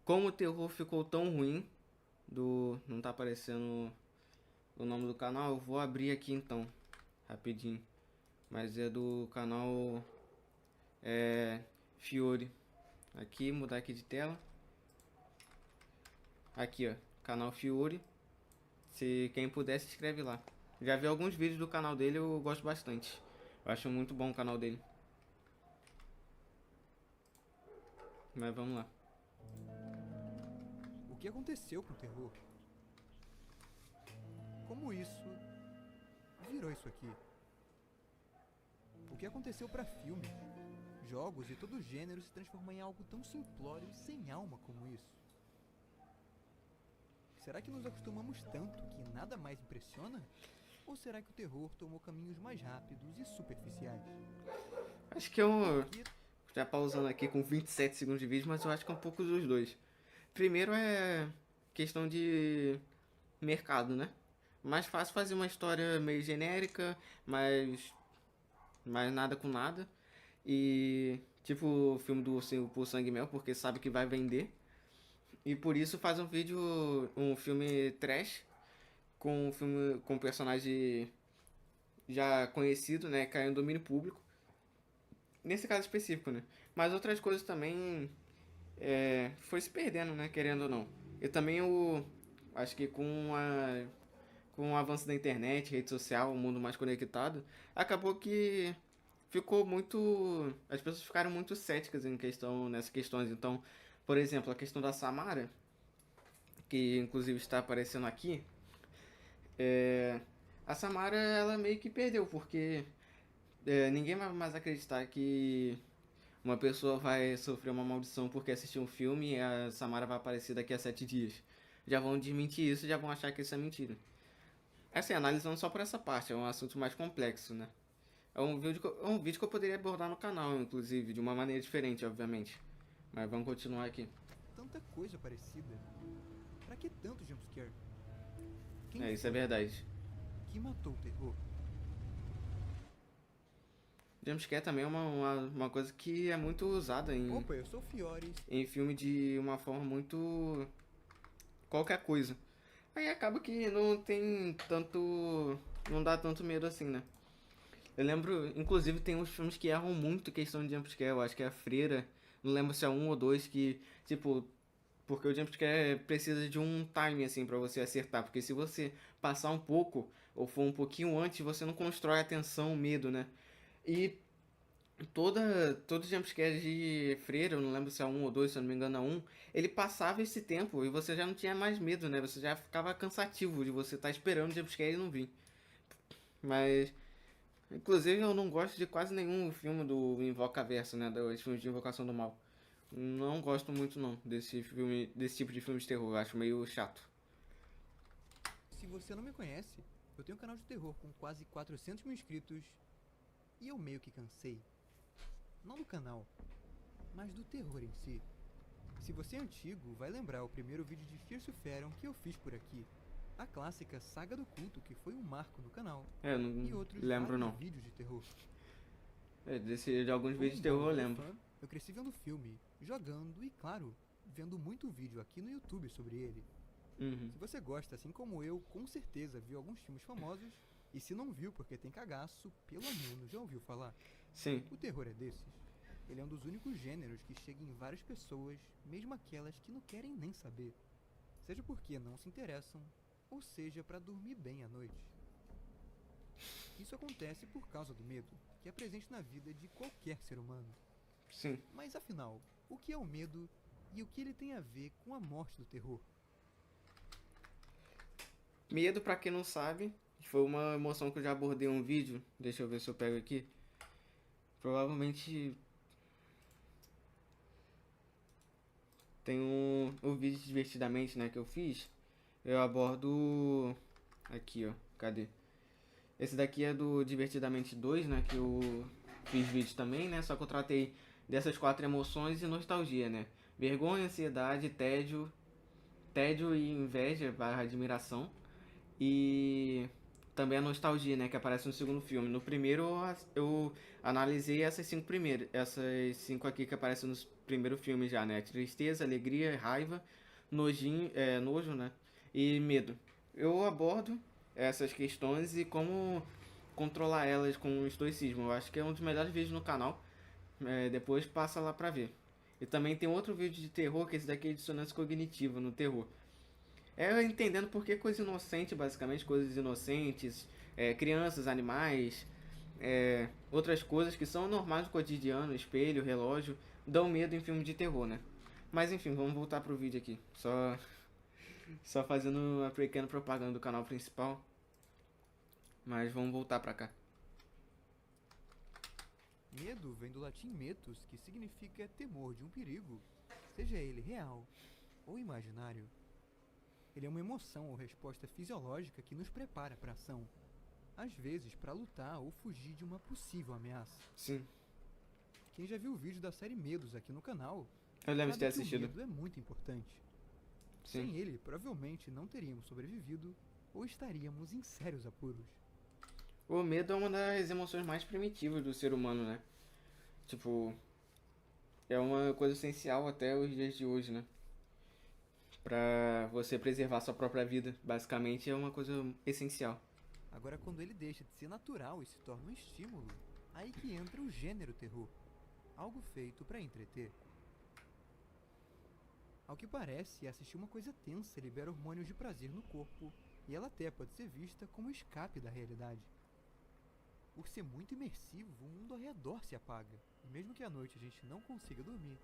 como o terror ficou tão ruim, não tá aparecendo o nome do canal, eu vou abrir aqui então, rapidinho. Mas é do canal Fiore. Aqui, mudar aqui de tela. Aqui, ó, canal Fiore. Se quem puder, se inscreve lá. Já vi alguns vídeos do canal dele, eu gosto bastante. Eu acho muito bom o canal dele. Mas vamos lá. O que aconteceu com o terror? Como isso virou isso aqui? O que aconteceu para filmes, jogos e todo gênero se transformar em algo tão simplório e sem alma como isso? Será que nos acostumamos tanto que nada mais impressiona? Ou será que o terror tomou caminhos mais rápidos e superficiais? Acho que eu Porque já pausando aqui com 27 segundos de vídeo, mas eu acho que é um pouco dos dois. Primeiro é questão de mercado, né? Mais fácil fazer uma história meio genérica, mas nada com nada. E tipo o filme do Ursinho por Sangue e Mel, porque sabe que vai vender. E por isso faz um filme trash, com um filme com um personagem já conhecido, né? Caiu no domínio público. Nesse caso específico, né? Mas outras coisas também foi se perdendo, né? Querendo ou não. E também acho que com o avanço da internet, rede social, um mundo mais conectado, acabou que ficou muito. As pessoas ficaram muito céticas nessas questões. Então, por exemplo, a questão da Samara, que inclusive está aparecendo aqui, a Samara ela meio que perdeu, porque ninguém vai mais acreditar que uma pessoa vai sofrer uma maldição porque assistiu um filme e a Samara vai aparecer daqui a 7 dias. Já vão desmentir isso e já vão achar que isso é mentira. Assim, analisando só por essa parte, é um assunto mais complexo, né? É um vídeo que eu poderia abordar no canal, inclusive, de uma maneira diferente, obviamente. Mas vamos continuar aqui. tanta coisa parecida. Pra que tanto jumpscare? Quem É, isso é foi verdade. que matou o terror? Jumpscare também é uma coisa que é muito usada Opa, eu sou o Fiores. em filme de uma forma muito qualquer coisa. Aí acaba que não tem tanto. Não dá tanto medo assim, né? Eu lembro, inclusive, tem uns filmes que erram muito questão de jumpscare. Eu acho que é a Freira, não lembro se é um ou dois, que, tipo, porque o jumpscare precisa de um time, assim, pra você acertar. Porque se você passar um pouco, ou for um pouquinho antes, você não constrói a tensão, o medo, né? E todo jumpscare de Freira, eu não lembro se é um ou dois, se eu não me engano é um, ele passava esse tempo e você já não tinha mais medo, né? Você já ficava cansativo de você estar esperando o jumpscare e não vir. Mas, inclusive, eu não gosto de quase nenhum filme do Invocaverso, né? Dos filmes de Invocação do Mal. Não gosto muito, não, desse tipo de filme de terror. Eu acho meio chato. Se você não me conhece, eu tenho um canal de terror com quase 400 mil inscritos e eu meio que cansei. Não do canal, mas do terror em si. Se você é antigo, vai lembrar o primeiro vídeo de Fear Fearon que eu fiz por aqui. A clássica Saga do Culto, que foi um marco no canal. Eu E não outros lembro, vários não. vídeos de terror. De alguns Como vídeos um de bom terror eu horror lembro. fã, eu cresci vendo filme, jogando e, claro, vendo muito vídeo aqui no YouTube sobre ele. Uhum. Se você gosta, assim como eu, com certeza viu alguns filmes famosos, e se não viu porque tem cagaço, pelo menos já ouviu falar. Sim. O terror é desses. Ele é um dos únicos gêneros que chega em várias pessoas, mesmo aquelas que não querem nem saber. Seja porque não se interessam, ou seja para dormir bem à noite. Isso acontece por causa do medo, que é presente na vida de qualquer ser humano. Sim. Mas afinal, o que é o medo e o que ele tem a ver com a morte do terror? Medo, pra quem não sabe, foi uma emoção que eu já abordei em um vídeo. Deixa eu ver se eu pego aqui. Provavelmente tem um vídeo divertidamente, né, que eu fiz. Eu abordo aqui, ó. Cadê? Esse daqui é do Divertidamente 2, né, que eu fiz vídeo também, né? Só que eu tratei dessas quatro emoções e nostalgia, né? Vergonha, ansiedade, tédio e inveja barra admiração. E também a nostalgia, né, que aparece no segundo filme. No primeiro eu analisei essas cinco aqui que aparecem nos primeiro filme já, né? Tristeza, alegria, raiva, nojo, né? E medo. Eu abordo essas questões e como controlar elas com estoicismo. Eu acho que é um dos melhores vídeos no canal. Depois passa lá pra ver. E também tem outro vídeo de terror, que esse daqui é dissonância cognitiva no terror. É entendendo por que coisa inocente, basicamente, coisas inocentes, crianças, animais, outras coisas que são normais no cotidiano, espelho, relógio, dão medo em filme de terror, né? Mas enfim, vamos voltar pro vídeo aqui. Só fazendo uma pequena propaganda do canal principal. Mas vamos voltar pra cá. Medo vem do latim metus, que significa temor de um perigo, seja ele real ou imaginário. Ele é uma emoção ou resposta fisiológica que nos prepara para a ação, às vezes para lutar ou fugir de uma possível ameaça. Sim. Quem já viu o vídeo da série Medos aqui no canal, Eu lembro de ter sabe que o assistido. medo é muito importante. Sim. Sem ele, provavelmente não teríamos sobrevivido ou estaríamos em sérios apuros. O medo é uma das emoções mais primitivas do ser humano, né? Tipo, é uma coisa essencial até os dias de hoje, né? Pra você preservar sua própria vida, basicamente é uma coisa essencial. Agora, quando ele deixa de ser natural e se torna um estímulo, aí que entra o gênero terror, algo feito para entreter. Ao que parece, assistir uma coisa tensa libera hormônios de prazer no corpo, e ela até pode ser vista como escape da realidade. Por ser muito imersivo, o mundo ao redor se apaga, e mesmo que à noite a gente não consiga dormir,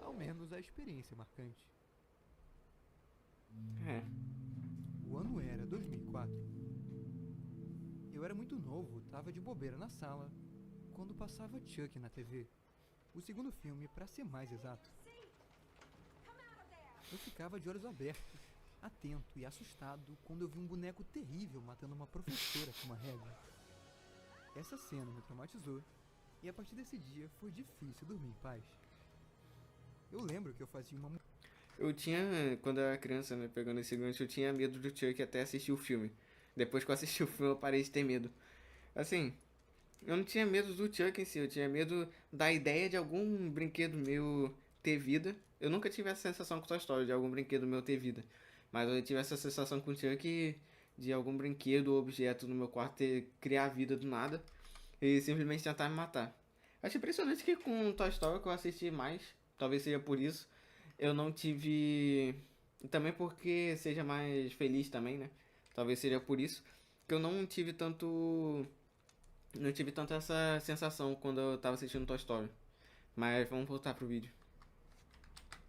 ao menos a experiência é marcante. É. O ano era 2004. Eu era muito novo, tava de bobeira na sala, quando passava Chuck na TV. O segundo filme, pra ser mais exato. Eu ficava de olhos abertos, atento e assustado quando eu vi um boneco terrível matando uma professora com uma régua. Essa cena me traumatizou, e a partir desse dia foi difícil dormir em paz. Eu lembro que eu fazia uma... Eu tinha, quando eu era criança, né, pegando esse gancho, eu tinha medo do Chuck até assistir o filme. Depois que eu assisti o filme, eu parei de ter medo. Assim, eu não tinha medo do Chuck em si, eu tinha medo da ideia de algum brinquedo meu ter vida. Eu nunca tive essa sensação com Toy Story, de algum brinquedo meu ter vida. Mas eu tive essa sensação com o Chuck de algum brinquedo ou objeto no meu quarto criar vida do nada e simplesmente tentar me matar. Acho impressionante que com Toy Story que eu assisti mais, talvez seja por isso, eu não tive. E também porque seja mais feliz também, né? Talvez seja por isso que eu não tive tanto. Não tive tanto essa sensação quando eu tava assistindo Toy Story. Mas vamos voltar pro vídeo.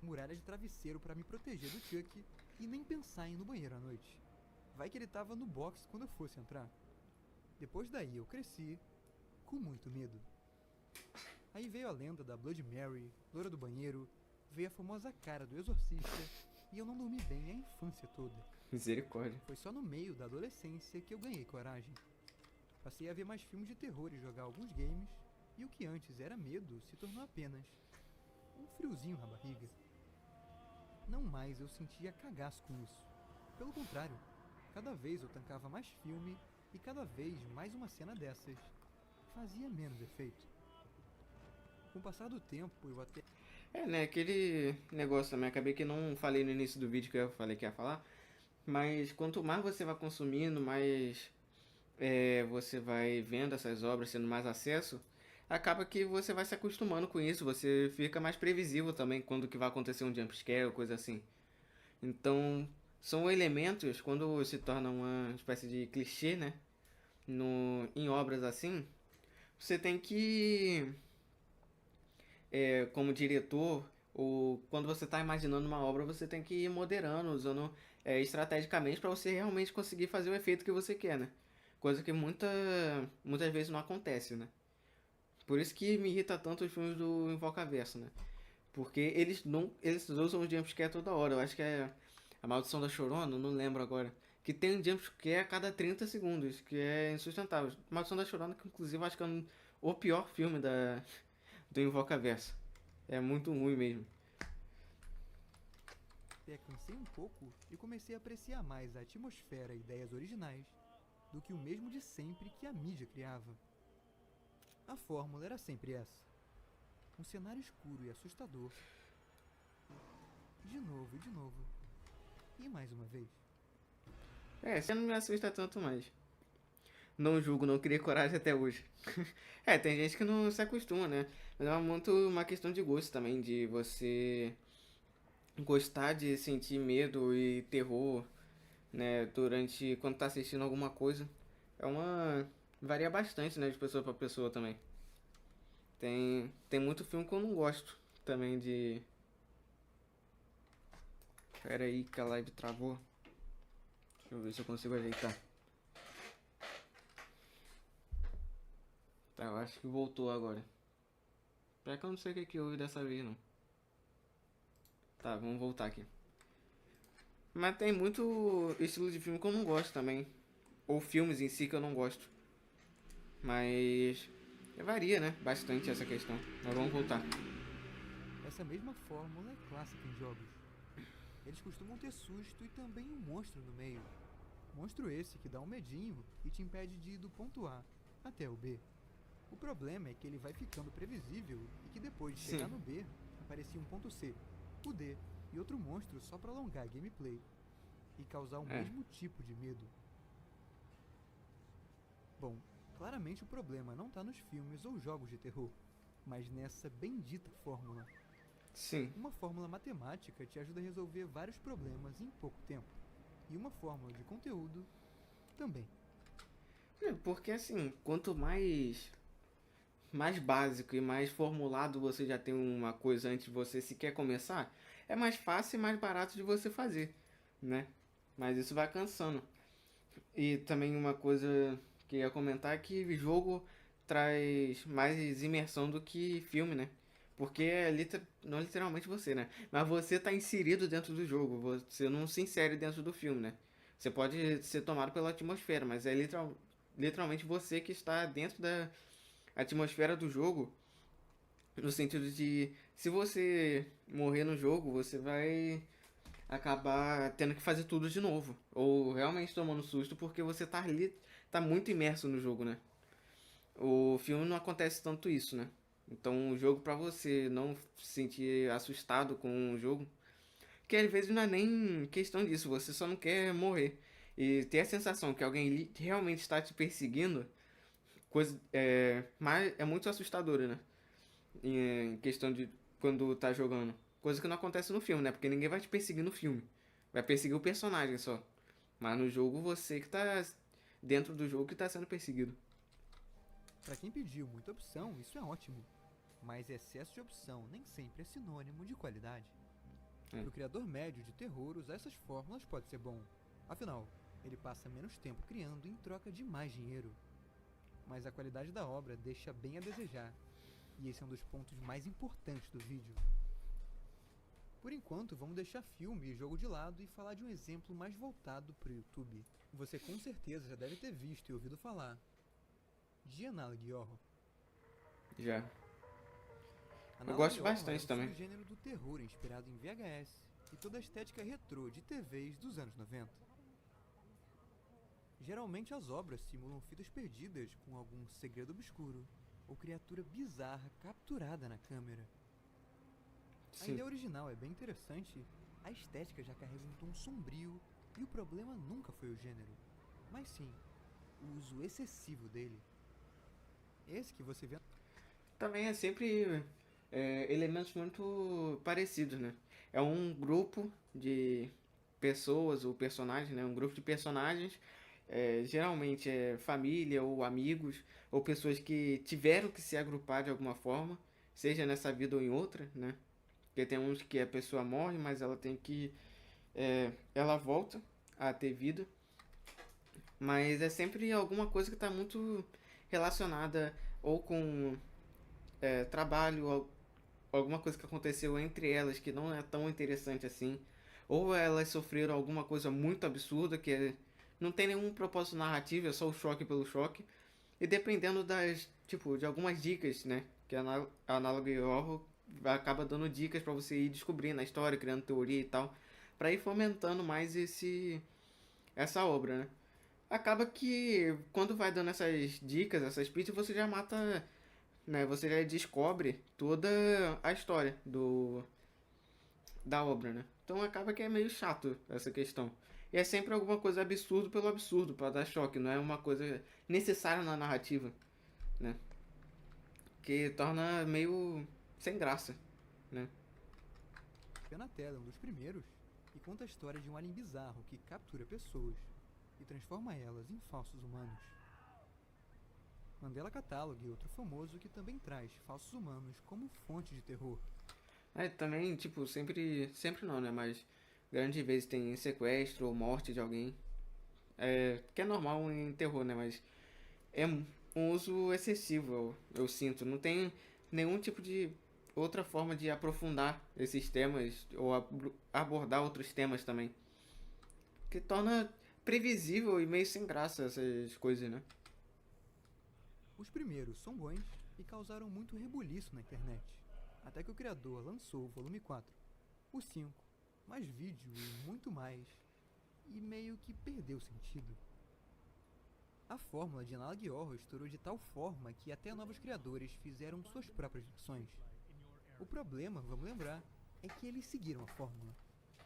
muralha de travesseiro para me proteger do Chuck e nem pensar em ir no banheiro à noite. Vai que ele tava no box quando eu fosse entrar. Depois daí eu cresci com muito medo. Aí veio a lenda da Blood Mary, loira do banheiro, veio a famosa cara do exorcista e eu não dormi bem a infância toda. Misericórdia. Foi só no meio da adolescência que eu ganhei coragem. Passei a ver mais filmes de terror e jogar alguns games, e o que antes era medo se tornou apenas um friozinho na barriga. Não mais eu sentia cagaço com isso. Pelo contrário, cada vez eu tancava mais filme e cada vez mais uma cena dessas fazia menos efeito. Com o passar do tempo eu até... Né, aquele negócio também, acabei que não falei no início do vídeo que eu falei que ia falar, mas quanto mais você vai consumindo, mais você vai vendo essas obras, tendo mais acesso, acaba que você vai se acostumando com isso, você fica mais previsível também quando que vai acontecer um jumpscare ou coisa assim. Então, são elementos, quando se torna uma espécie de clichê, né, em obras assim, você tem que, como diretor, ou quando você está imaginando uma obra, você tem que ir moderando, usando estrategicamente para você realmente conseguir fazer o efeito que você quer, né? Coisa que muitas vezes não acontece, né? Por isso que me irrita tanto os filmes do Invocaverso, né? Porque eles usam o jumpscare toda hora. Eu acho que é a Maldição da Chorona, não lembro agora. Que tem um jumpscare a cada 30 segundos, que é insustentável. Maldição da Chorona, que inclusive eu acho que é o pior filme do Invocaverso. É muito ruim mesmo. Até cansei um pouco e comecei a apreciar mais a atmosfera e ideias originais do que o mesmo de sempre que a mídia criava. A fórmula era sempre essa: um cenário escuro e assustador, de novo e de novo, e mais uma vez. Você não me assusta tanto mais. Não julgo, não criei coragem até hoje. Tem gente que não se acostuma, né? Mas é muito uma questão de gosto também, de você gostar de sentir medo e terror, né, durante quando tá assistindo alguma coisa. É uma varia bastante, né, de pessoa pra pessoa também. Tem muito filme que eu não gosto também de. Pera aí que a live travou. Deixa eu ver se eu consigo ajeitar. Tá, eu acho que voltou agora. Pior que eu não sei o que houve dessa vez não. Tá, vamos voltar aqui. Mas tem muito estilo de filme que eu não gosto também. Ou filmes em si que eu não gosto. Mas varia, né? Bastante essa questão. Mas vamos voltar. Essa mesma fórmula é clássica em jogos. Eles costumam ter susto e também um monstro no meio. Monstro esse que dá um medinho e te impede de ir do ponto A até o B. O problema é que ele vai ficando previsível e que depois de chegar Sim. no B, aparecia um ponto C, o D e outro monstro só pra alongar a gameplay e causar o É. mesmo tipo de medo. Bom, claramente o problema não tá nos filmes ou jogos de terror, mas nessa bendita fórmula. Sim. Uma fórmula matemática te ajuda a resolver vários problemas em pouco tempo. E uma fórmula de conteúdo também. Porque assim, quanto mais básico e mais formulado você já tem uma coisa antes de você sequer começar, é mais fácil e mais barato de você fazer, né? Mas isso vai cansando. E também uma coisa que eu ia comentar é que jogo traz mais imersão do que filme, né? Porque é não literalmente você, né? Mas você tá inserido dentro do jogo, você não se insere dentro do filme, né? Você pode ser tomado pela atmosfera, mas é literalmente você que está dentro da atmosfera do jogo, no sentido de se você morrer no jogo, você vai acabar tendo que fazer tudo de novo. Ou realmente tomando susto porque você tá ali, tá muito imerso no jogo, né? O filme não acontece tanto isso, né? Então o jogo pra você não se sentir assustado com o jogo, que às vezes não é nem questão disso, você só não quer morrer. E ter a sensação que alguém realmente está te perseguindo, é muito assustadora, né? Em questão de quando tá jogando. Coisa que não acontece no filme, né? Porque ninguém vai te perseguir no filme. Vai perseguir o personagem só. Mas no jogo você que tá dentro do jogo que tá sendo perseguido. Para quem pediu muita opção, isso é ótimo. Mas excesso de opção nem sempre é sinônimo de qualidade. É. Para o criador médio de terror, usar essas fórmulas pode ser bom. Afinal, ele passa menos tempo criando em troca de mais dinheiro. Mas a qualidade da obra deixa bem a desejar. E esse é um dos pontos mais importantes do vídeo. Por enquanto, vamos deixar filme e jogo de lado e falar de um exemplo mais voltado para o YouTube. Você com certeza já deve ter visto e ouvido falar de Analog Horror. Já. Eu Analog gosto Horror bastante é um também. subgênero do terror inspirado em VHS e toda a estética retrô de TVs dos anos 90. Geralmente as obras simulam fitas perdidas com algum segredo obscuro ou criatura bizarra capturada na câmera. A Sim. ideia original é bem interessante, a estética já carrega um tom sombrio e o problema nunca foi o gênero, mas sim o uso excessivo dele. Esse que você vê Também é sempre elementos muito parecidos, né? É um grupo de pessoas ou personagens, né? Um grupo de personagens, geralmente é família ou amigos, ou pessoas que tiveram que se agrupar de alguma forma, seja nessa vida ou em outra, né? Porque tem uns que a pessoa morre, mas ela tem que. Ela volta a ter vida, mas é sempre alguma coisa que está muito relacionada ou com trabalho, alguma coisa que aconteceu entre elas que não é tão interessante assim, ou elas sofreram alguma coisa muito absurda não tem nenhum propósito narrativo, é só o choque pelo choque. E dependendo de algumas dicas, né, que a Analog Horror acaba dando dicas para você ir descobrindo a história, criando teoria e tal, para ir fomentando mais essa obra, né? acaba que quando vai dando essas dicas, essas pistas, você já mata, né? Você já descobre toda a história da obra, né? Então acaba que é meio chato essa questão. E é sempre alguma coisa absurdo pelo absurdo, para dar choque, não é uma coisa necessária na narrativa, né? Que torna meio sem graça, né? Pé na tela, um dos primeiros, e conta a história de um alien bizarro que captura pessoas e transforma elas em falsos humanos. Mandela Catalog é outro famoso que também traz falsos humanos como fonte de terror. Aí também, tipo, sempre não, né? Mas grandes vezes tem sequestro ou morte de alguém. É, que é normal em terror, né? Mas é um uso excessivo, eu sinto. Não tem nenhum tipo de outra forma de aprofundar esses temas ou abordar outros temas também. Que torna previsível e meio sem graça essas coisas, né? Os primeiros são bons e causaram muito rebuliço na internet, até que o criador lançou o volume 4, o 5, mais vídeo e muito mais, e meio que perdeu sentido. A fórmula de Analog Horror estourou de tal forma que até novos criadores fizeram suas próprias versões. O problema, vamos lembrar, é que eles seguiram a fórmula.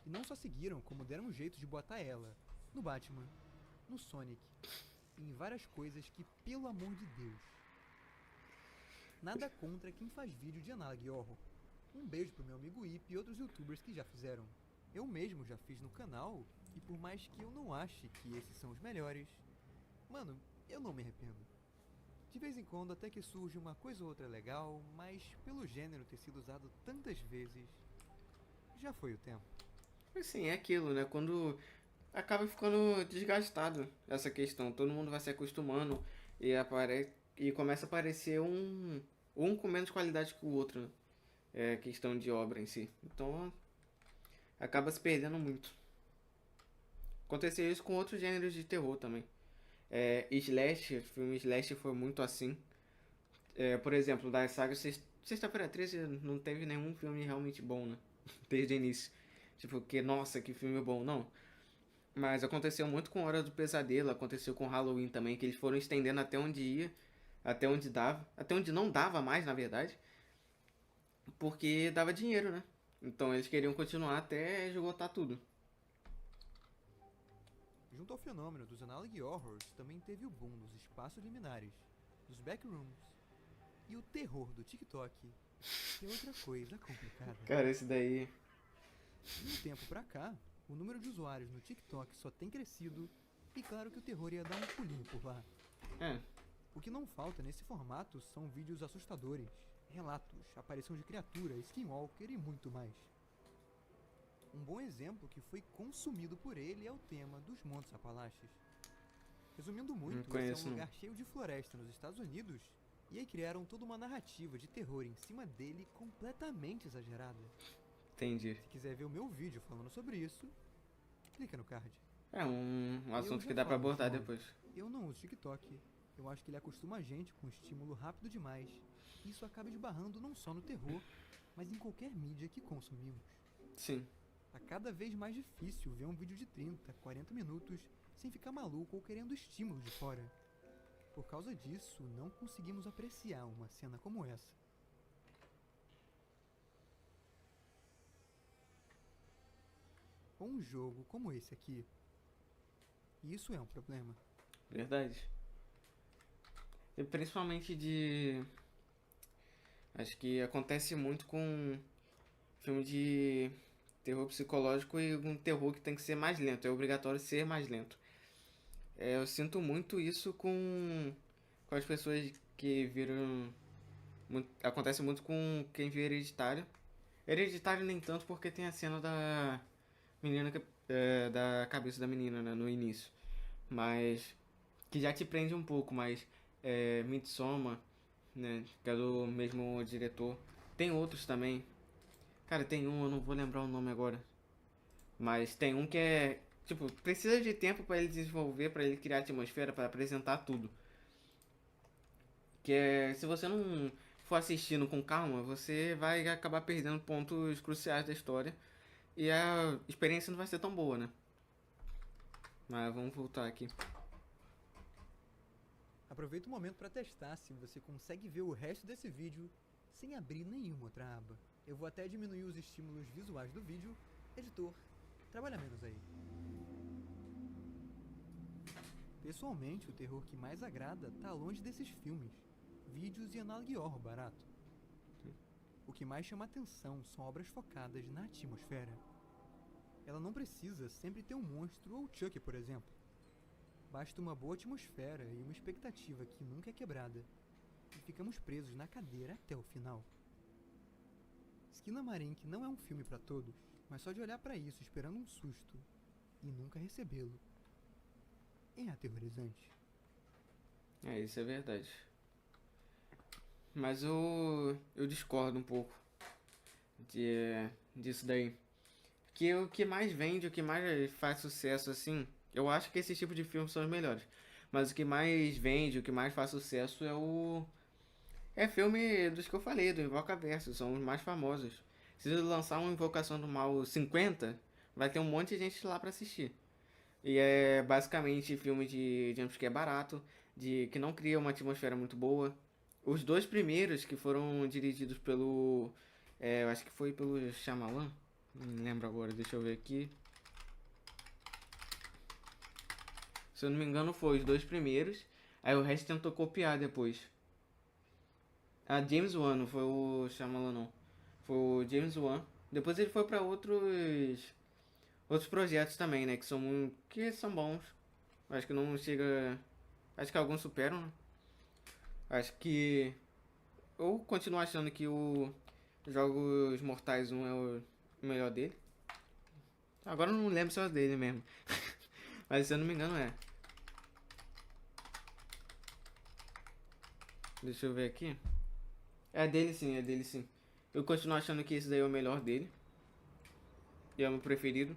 E não só seguiram, como deram um jeito de botar ela no Batman, no Sonic e em várias coisas que, pelo amor de Deus. Nada contra quem faz vídeo de Analog Horror. Um beijo pro meu amigo Ip e outros youtubers que já fizeram. Eu mesmo já fiz no canal, e por mais que eu não ache que esses são os melhores, mano, eu não me arrependo. De vez em quando até que surge uma coisa ou outra legal, mas pelo gênero ter sido usado tantas vezes, já foi o tempo. Assim, é aquilo, né? Quando acaba ficando desgastado essa questão, todo mundo vai se acostumando e começa a aparecer um com menos qualidade que o outro, né? É questão de obra em si. Então acaba se perdendo muito. Aconteceu isso com outros gêneros de terror também. O filme Slash foi muito assim. Por exemplo, da saga Sexta-feira 13 não teve nenhum filme realmente bom, né? Desde o início. Tipo, que nossa, que filme bom, não. Mas aconteceu muito com Hora do Pesadelo, aconteceu com Halloween também, que eles foram estendendo até onde ia, até onde dava, até onde não dava mais, na verdade, porque dava dinheiro, né? Então eles queriam continuar até esgotar tudo. Junto ao fenômeno dos Analog Horrors, também teve o boom dos espaços liminares, dos backrooms e o terror do TikTok, que é outra coisa complicada. Cara, esse daí. De um tempo pra cá, o número de usuários no TikTok só tem crescido e claro que o terror ia dar um pulinho por lá. É, O que não falta nesse formato são vídeos assustadores, relatos, aparição de criatura, skinwalker e muito mais. Um bom exemplo que foi consumido por ele é o tema dos Montes Apalaches. Resumindo não muito, esse é conheço um não. lugar cheio de floresta nos Estados Unidos, e aí criaram toda uma narrativa de terror em cima dele completamente exagerada. Entendi. Se quiser ver o meu vídeo falando sobre isso, clica no card. É um assunto já que dá pra falo abordar de novo. depois. Eu não uso TikTok, eu acho que ele acostuma a gente com um estímulo rápido demais, e isso acaba esbarrando não só no terror, mas em qualquer mídia que consumimos. Sim. Tá cada vez mais difícil ver um vídeo de 30, 40 minutos sem ficar maluco ou querendo estímulo de fora. Por causa disso, não conseguimos apreciar uma cena como essa. Ou um jogo como esse aqui. E isso é um problema. Verdade. E principalmente de. Acho que acontece muito com filme de terror psicológico e um terror que tem que ser mais lento. É obrigatório ser mais lento. Eu sinto muito isso com as pessoas que viram. Acontece muito com quem vê Hereditário. Hereditário nem tanto porque tem a cena da menina da cabeça da menina, né, no início. Mas que já te prende um pouco, mas Midsommar, né, que é do mesmo diretor. Tem outros também. Cara, tem um, eu não vou lembrar o nome agora. Mas tem um que é, tipo, precisa de tempo pra ele desenvolver, pra ele criar atmosfera, pra apresentar tudo. Que é, se você não for assistindo com calma, você vai acabar perdendo pontos cruciais da história e a experiência não vai ser tão boa, né? Mas vamos voltar aqui. Aproveita o momento para testar se você consegue ver o resto desse vídeo sem abrir nenhuma outra aba. Eu vou até diminuir os estímulos visuais do vídeo. Editor, trabalha menos aí. Pessoalmente, o terror que mais agrada tá longe desses filmes, vídeos e análogo barato. O que mais chama atenção são obras focadas na atmosfera. Ela não precisa sempre ter um monstro ou Chuck, por exemplo. Basta uma boa atmosfera e uma expectativa que nunca é quebrada, e ficamos presos na cadeira até o final. Skinamarink não é um filme para todos, mas só de olhar para isso esperando um susto e nunca recebê-lo é aterrorizante. Isso é verdade. Mas eu discordo um pouco disso daí. Que o que mais vende, o que mais faz sucesso, assim, eu acho que esse tipo de filmes são os melhores. Mas o que mais vende, o que mais faz sucesso é filme dos que eu falei, do Invocaverso, são os mais famosos. Se ele lançar uma Invocação do Mal 50, vai ter um monte de gente lá pra assistir. E é basicamente filme de jumpscare barato, que não cria uma atmosfera muito boa. Os dois primeiros, que foram dirigidos pelo... eu acho que foi pelo Shyamalan. Não lembro agora, deixa eu ver aqui. Se eu não me engano, foi os dois primeiros. Aí o resto tentou copiar depois. James Wan, não foi o Shyamalan, não. Foi o James Wan. Depois ele foi pra outros projetos também, né? Que são bons. Acho que não chega... Acho que alguns superam, né? Acho que... Eu continuo achando que o Jogos Mortais 1 é o melhor dele. Agora eu não lembro se é o dele mesmo. Mas se eu não me engano é. Deixa eu ver aqui. É dele sim, é dele sim. Eu continuo achando que esse daí é o melhor dele. E é o meu preferido.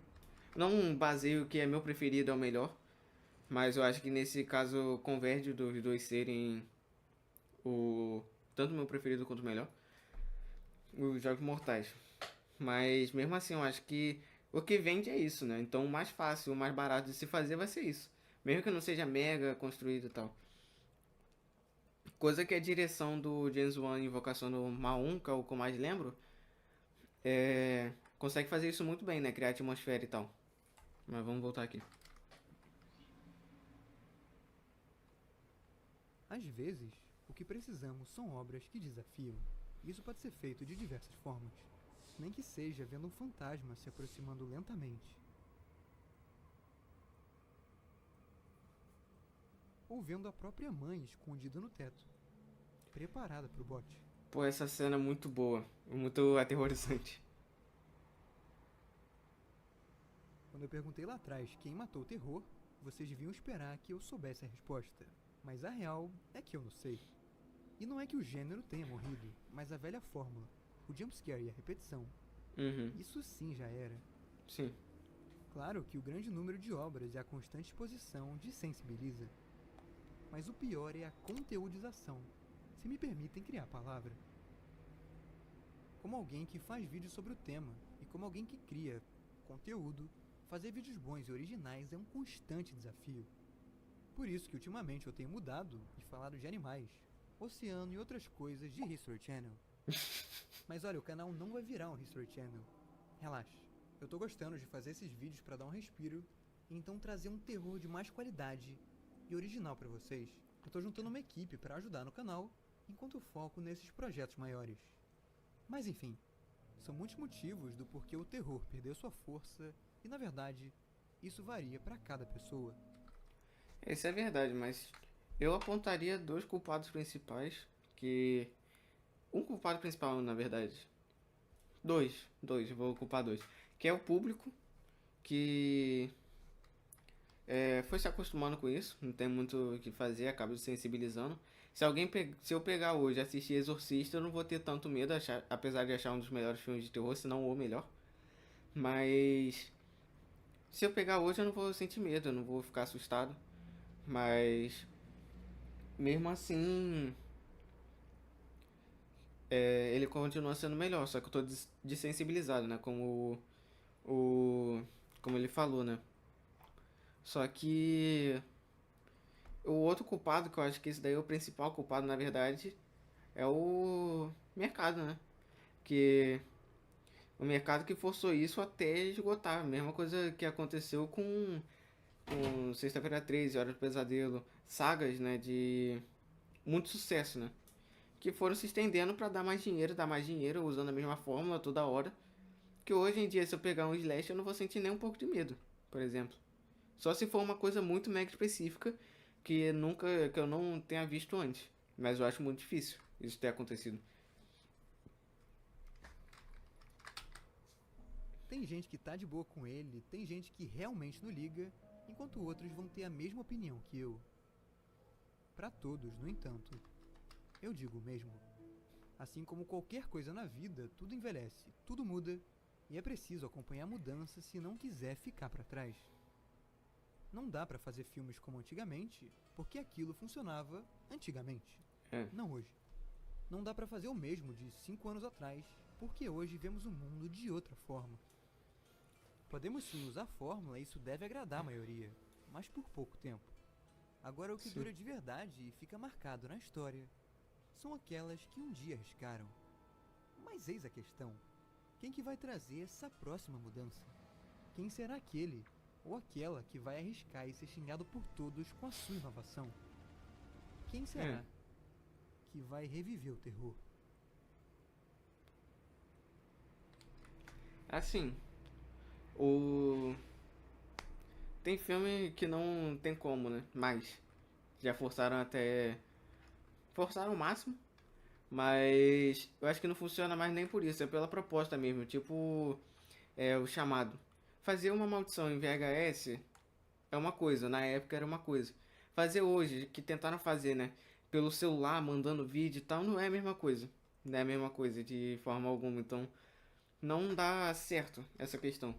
Não baseio que é meu preferido é o melhor. Mas eu acho que nesse caso converge dos dois serem tanto o meu preferido quanto o melhor. Os Jogos Mortais. Mas mesmo assim eu acho que o que vende é isso, né? Então o mais fácil, o mais barato de se fazer vai ser isso. Mesmo que não seja mega construído e tal. Coisa que a direção do James Wan em Invocação do Mal 1, que é o que eu mais lembro, consegue fazer isso muito bem, né? Criar atmosfera e tal. Mas vamos voltar aqui. Às vezes, o que precisamos são obras que desafiam. Isso pode ser feito de diversas formas, nem que seja vendo um fantasma se aproximando lentamente, ou vendo a própria mãe escondida no teto, preparada para o bote. Pô, essa cena é muito boa, muito aterrorizante. Quando eu perguntei lá atrás quem matou o terror, vocês deviam esperar que eu soubesse a resposta. Mas a real é que eu não sei. E não é que o gênero tenha morrido, mas a velha fórmula, o jumpscare e a repetição. Isso sim já era. Sim. Claro que o grande número de obras e a constante exposição desensibiliza. Mas o pior é a conteúdização, se me permitem criar a palavra. Como alguém que faz vídeos sobre o tema, e como alguém que cria conteúdo, fazer vídeos bons e originais é um constante desafio. Por isso que ultimamente eu tenho mudado e falado de animais, oceano e outras coisas de History Channel. Mas olha, o canal não vai virar um History Channel. Relaxa, eu tô gostando de fazer esses vídeos pra dar um respiro e então trazer um terror de mais qualidade e original pra vocês. Eu tô juntando uma equipe pra ajudar no canal, enquanto eu foco nesses projetos maiores. Mas enfim, são muitos motivos do porquê o terror perdeu sua força e, na verdade, isso varia pra cada pessoa. Isso é verdade, mas eu apontaria dois culpados principais, um culpado principal, na verdade. Dois, eu vou culpar dois. Que é o público, que foi se acostumando com isso, não tem muito o que fazer, acaba se sensibilizando. Se eu pegar hoje e assistir Exorcista, eu não vou ter tanto medo, apesar de achar um dos melhores filmes de terror, se não o melhor. Mas se eu pegar hoje, eu não vou sentir medo, eu não vou ficar assustado. Mas mesmo assim, ele continua sendo melhor, só que eu tô desensibilizado, né? Como ele falou, né? Só que O outro culpado, que eu acho que esse daí é o principal culpado, na verdade, é o mercado, né? Que o mercado que forçou isso até esgotar. Mesma coisa que aconteceu com Sexta-feira 13, Hora do Pesadelo, sagas, né, de muito sucesso, né? Que foram se estendendo para dar mais dinheiro, usando a mesma fórmula toda hora. Que hoje em dia, se eu pegar um slash, eu não vou sentir nem um pouco de medo, por exemplo. Só se for uma coisa muito mega específica que eu não tenha visto antes. Mas eu acho muito difícil isso ter acontecido. Tem gente que tá de boa com ele, tem gente que realmente não liga, enquanto outros vão ter a mesma opinião que eu. Pra todos, no entanto, eu digo mesmo. Assim como qualquer coisa na vida, tudo envelhece, tudo muda, e é preciso acompanhar a mudança se não quiser ficar pra trás. Não dá pra fazer filmes como antigamente, porque aquilo funcionava antigamente, É, não hoje. Não dá pra fazer o mesmo de 5 anos atrás, porque hoje vemos o mundo de outra forma. Podemos sim usar a fórmula e isso deve agradar a maioria, mas por pouco tempo. Agora o que sim. dura de verdade e fica marcado na história são aquelas que um dia arriscaram. Mas eis a questão: quem que vai trazer essa próxima mudança? Quem será aquele ou aquela que vai arriscar e ser xingado por todos com a sua inovação? Quem É. será que vai reviver o terror? Assim, o. Tem filme que não tem como, né? Mas já forçaram até. Forçaram o máximo. Mas eu acho que não funciona mais nem por isso. É pela proposta mesmo. Tipo, o chamado. Fazer uma maldição em VHS é uma coisa. Na época era uma coisa. Fazer hoje, que tentaram fazer, né? Pelo celular, mandando vídeo e tal, não é a mesma coisa. Não é a mesma coisa de forma alguma. Então, não dá certo essa questão.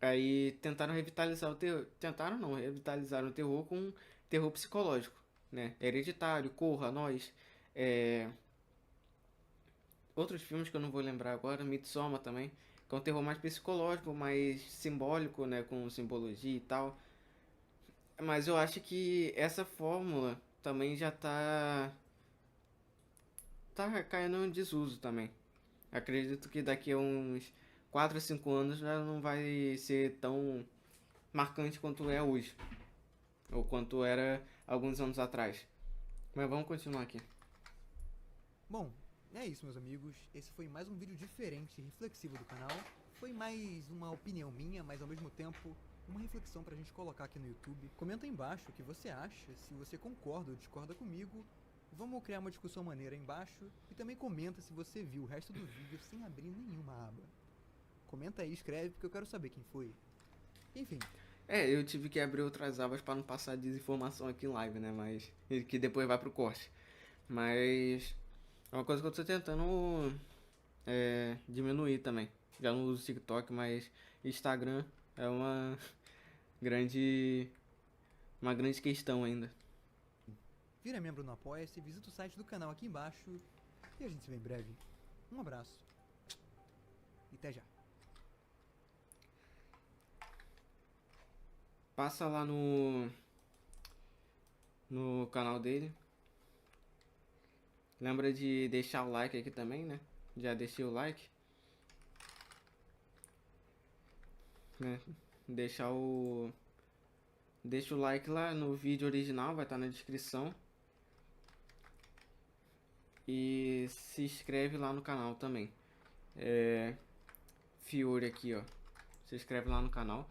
Aí tentaram revitalizar o terror. Tentaram não, revitalizaram o terror com terror psicológico, né? Hereditário, Corra, Nós. É... Outros filmes que eu não vou lembrar agora, Midsommar também, que é um terror mais psicológico, mais simbólico, né? Com simbologia e tal. Mas eu acho que essa fórmula também já tá caindo em desuso também. Acredito que daqui a uns 4 a 5 anos já não vai ser tão marcante quanto é hoje. Ou quanto era alguns anos atrás. Mas vamos continuar aqui. Bom, é isso, meus amigos. Esse foi mais um vídeo diferente e reflexivo do canal. Foi mais uma opinião minha, mas ao mesmo tempo uma reflexão pra gente colocar aqui no YouTube. Comenta aí embaixo o que você acha, se você concorda ou discorda comigo. Vamos criar uma discussão maneira aí embaixo. E também comenta se você viu o resto do vídeo sem abrir nenhuma aba. Comenta aí, escreve, porque eu quero saber quem foi. Enfim, Eu tive que abrir outras abas para não passar desinformação aqui em live, né? Mas. E que depois vai pro corte. Mas. É uma coisa que eu tô tentando diminuir também. Já não uso TikTok, mas Instagram é grande. Uma grande questão ainda. vira membro no Apoia-se, visita o site do canal aqui embaixo. E a gente se vê em breve. Um abraço. E até já. Passa lá no canal dele. Lembra de deixar o like aqui também, né? Já deixei o like, né? Deixar o Deixa o like lá no vídeo original, vai estar na descrição. E se inscreve lá no canal também. Fiore aqui, ó. Se inscreve lá no canal.